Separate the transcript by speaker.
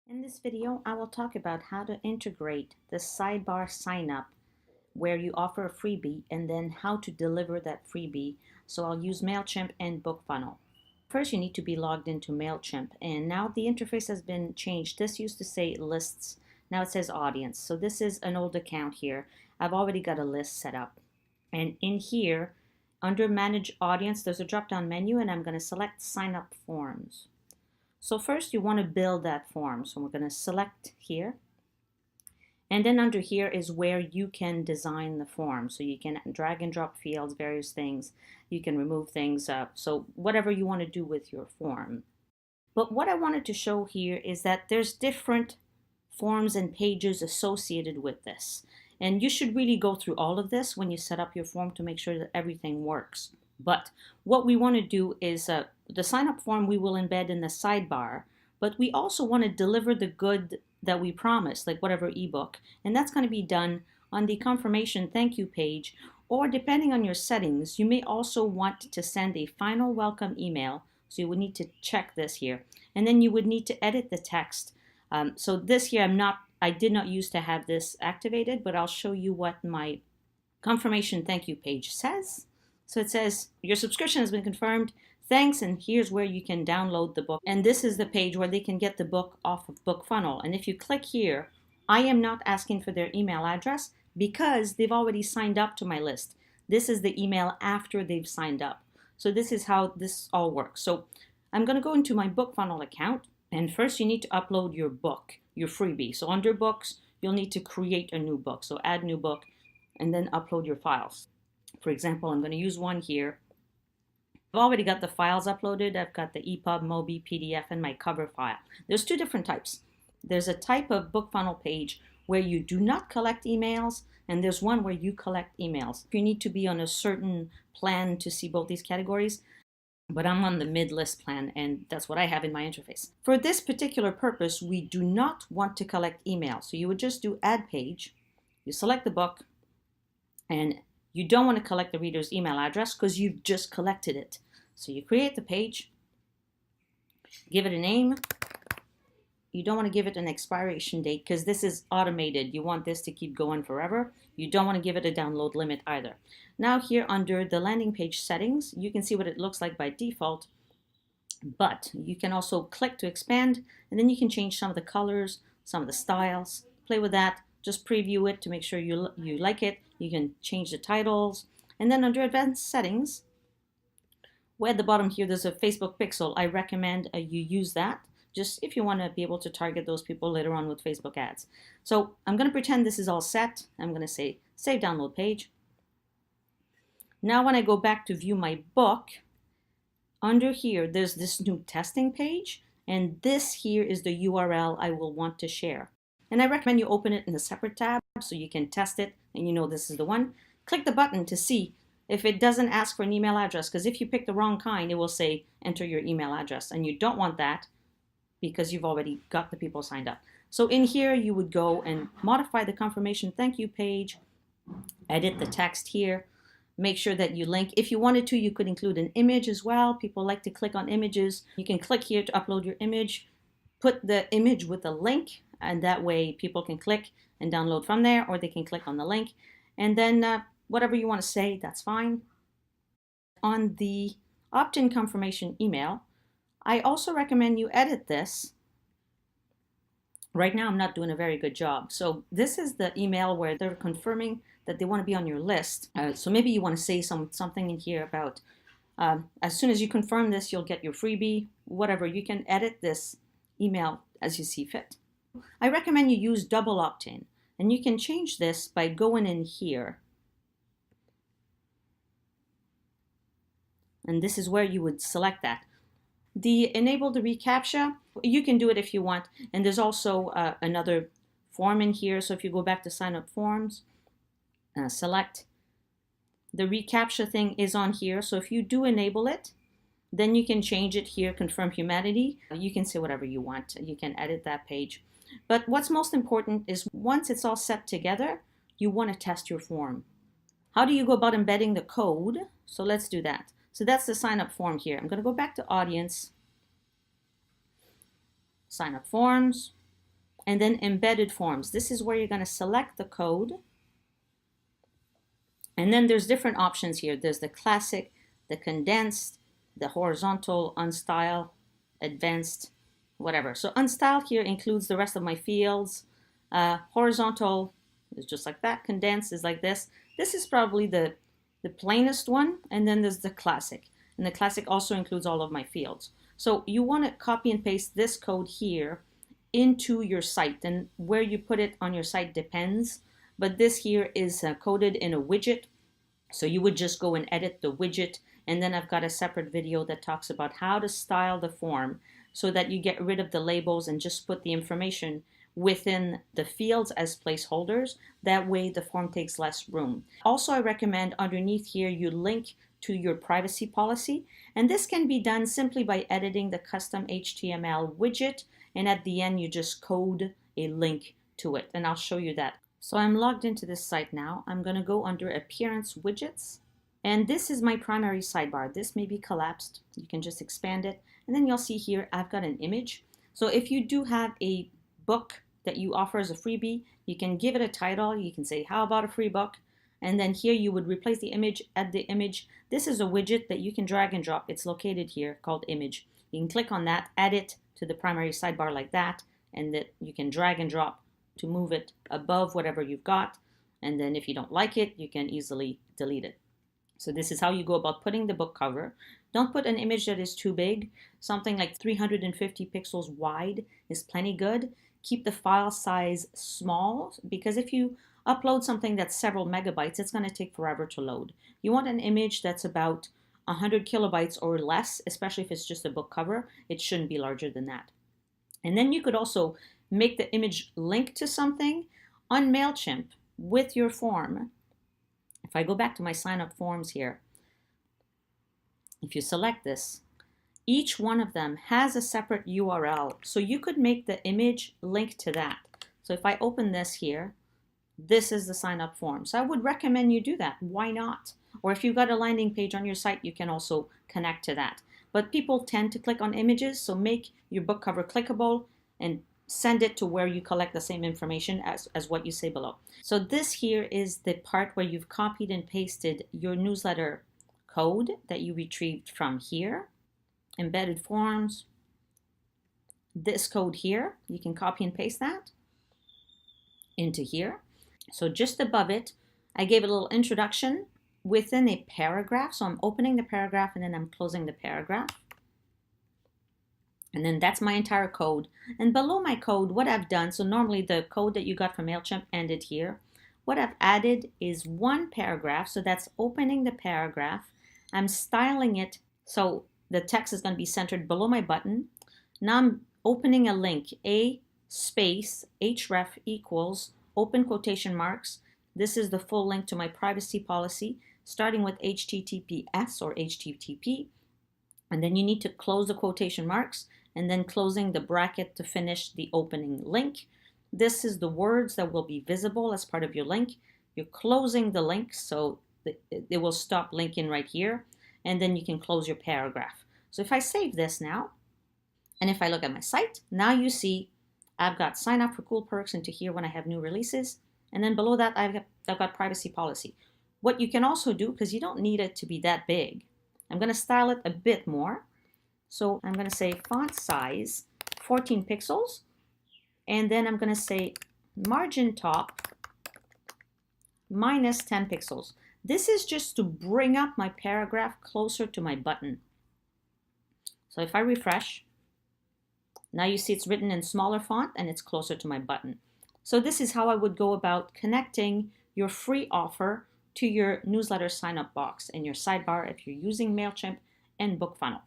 Speaker 1: In this video, I will talk about how to integrate the sidebar sign up where you offer a freebie and then how to deliver that freebie. So I'll use MailChimp and bookfunnel. First, you need to be logged into MailChimp, and now the interface has been changed. This used to say lists. Now it says audience. So this is an old account here. I've already got a list set up. And in here, under manage audience, there's a drop-down menu, and I'm going to select sign up forms. So first you want to build that form. So we're going to select here. And then under here is where you can design the form. So you can drag and drop fields, various things. You can remove things. So whatever you want to do with your form. But what I wanted to show here is that there's different forms and pages associated with this. And you should really go through all of this when you set up your form to make sure that everything works. But what we want to do is the sign up form we will embed in the sidebar, but we also want to deliver the good that we promised, like whatever ebook, and that's going to be done on the confirmation thank you page, or depending on your settings, you may also want to send a final welcome email. So you would need to check this here, and then you would need to edit the text. So this here, I did not use to have this activated, but I'll show you what my confirmation thank you page says. So it says, your subscription has been confirmed. Thanks, and here's where you can download the book. And this is the page where they can get the book off of bookfunnel. And if you click here, I am not asking for their email address because they've already signed up to my list. This is the email after they've signed up. So this is how this all works. So I'm going to go into my bookfunnel account. And first you need to upload your book, your freebie. So under books, you'll need to create a new book. So add new book and then upload your files. For example, I'm going to use one here. I've already got the files uploaded. I've got the EPUB, MOBI, PDF, and my cover file. There's two different types. There's a type of bookfunnel page where you do not collect emails, and there's one where you collect emails. You need to be on a certain plan to see both these categories, but I'm on the mid-list plan, and that's what I have in my interface. For this particular purpose, we do not want to collect emails. So you would just do add page, you select the book, and you don't want to collect the reader's email address because you've just collected it. So you create the page, give it a name. You don't want to give it an expiration date because this is automated. You want this to keep going forever. You don't want to give it a download limit either. Now here under the landing page settings, you can see what it looks like by default, but you can also click to expand, and then you can change some of the colors, some of the styles, play with that. Just preview it to make sure you like it. You can change the titles. And then under advanced settings, way at the bottom here, there's a Facebook pixel. I recommend you use that just if you want to be able to target those people later on with Facebook ads. So I'm going to pretend this is all set. I'm going to say save download page. Now when I go back to view my book, under here, there's this new testing page. And this here is the URL I will want to share. And I recommend you open it in a separate tab so you can test it and you know this is the one. Click the button to see if it doesn't ask for an email address, because if you pick the wrong kind, it will say enter your email address, and you don't want that because you've already got the people signed up. So in here, you would go and modify the confirmation thank you page, edit the text here, make sure that you link. If you wanted to, you could include an image as well. People like to click on images. You can click here to upload your image, put the image with a link, and that way people can click and download from there, or they can click on the link. And then whatever you want to say, that's fine. On the opt-in confirmation email, I also recommend you edit this. Right now, I'm not doing a very good job. So this is the email where they're confirming that they want to be on your list. So maybe you want to say something in here about as soon as you confirm this, you'll get your freebie, whatever. You can edit this email as you see fit. I recommend you use double opt-in, and you can change this by going in here. And this is where you would select that. The enable the ReCAPTCHA, you can do it if you want. And there's also another form in here. So if you go back to sign up forms, select the ReCAPTCHA thing is on here. So if you do enable it, then you can change it here, confirm humanity. You can say whatever you want. You can edit that page. But what's most important is once it's all set together, you want to test your form. How do you go about embedding the code? So let's do that. So that's the sign up form here. I'm going to go back to audience, sign up forms. and then embedded forms. This is where you're going to select the code. And then there's different options here. There's the classic, the condensed, the horizontal, unstyle, advanced, whatever. So unstyle here includes the rest of my fields. Horizontal is just like that. Condensed is like this. This is probably the plainest one. And then there's the classic. And the classic also includes all of my fields. So you want to copy and paste this code here into your site. And where you put it on your site depends. But this here is coded in a widget. So you would just go and edit the widget. And then I've got a separate video that talks about how to style the form so that you get rid of the labels and just put the information within the fields as placeholders. That way the form takes less room. Also, I recommend underneath here you link to your privacy policy. And this can be done simply by editing the custom HTML widget. And at the end, you just code a link to it. And I'll show you that. So I'm logged into this site now. I'm going to go under Appearance Widgets. And this is my primary sidebar. This may be collapsed. You can just expand it. And then you'll see here, I've got an image. So if you do have a book that you offer as a freebie, you can give it a title. You can say, how about a free book? And then here you would replace the image, add the image. This is a widget that you can drag and drop. It's located here called image. You can click on that, add it to the primary sidebar like that, and that you can drag and drop to move it above whatever you've got. And then if you don't like it, you can easily delete it. So this is how you go about putting the book cover. Don't put an image that is too big. Something like 350 pixels wide is plenty good. Keep the file size small, because if you upload something that's several megabytes, it's going to take forever to load. You want an image that's about 100 kilobytes or less, especially if it's just a book cover. It shouldn't be larger than that. And then you could also make the image link to something on MailChimp with your form. If I go back to my sign up forms here, if you select this, each one of them has a separate URL. So you could make the image link to that. So if I open this here, this is the sign up form. So I would recommend you do that. Why not? Or if you've got a landing page on your site, you can also connect to that. But people tend to click on images, so make your book cover clickable and send it to where you collect the same information as what you say below. So this here is the part where you've copied and pasted your newsletter code that you retrieved from here. Embedded forms. This code here, you can copy and paste that into here. So just above it, I gave a little introduction within a paragraph. So I'm opening the paragraph and then I'm closing the paragraph. And then that's my entire code. And below my code, what I've done, so normally the code that you got from MailChimp ended here. What I've added is one paragraph. So that's opening the paragraph. I'm styling it so the text is going to be centered below my button. Now I'm opening a link, a space href equals open quotation marks. This is the full link to my privacy policy, starting with HTTPS or HTTP. And then you need to close the quotation marks and then closing the bracket to finish the opening link. This is the words that will be visible as part of your link. You're closing the link so it will stop linking right here. And then you can close your paragraph. So if I save this now, and if I look at my site, now you see I've got sign up for cool perks into here when I have new releases. And then below that, I've got privacy policy. What you can also do, because you don't need it to be that big, I'm going to style it a bit more. So I'm going to say font size 14 pixels. And then I'm going to say margin top minus 10 pixels. This is just to bring up my paragraph closer to my button. So if I refresh, now you see it's written in smaller font and it's closer to my button. So this is how I would go about connecting your free offer to your newsletter sign up box in your sidebar if you're using MailChimp and BookFunnel.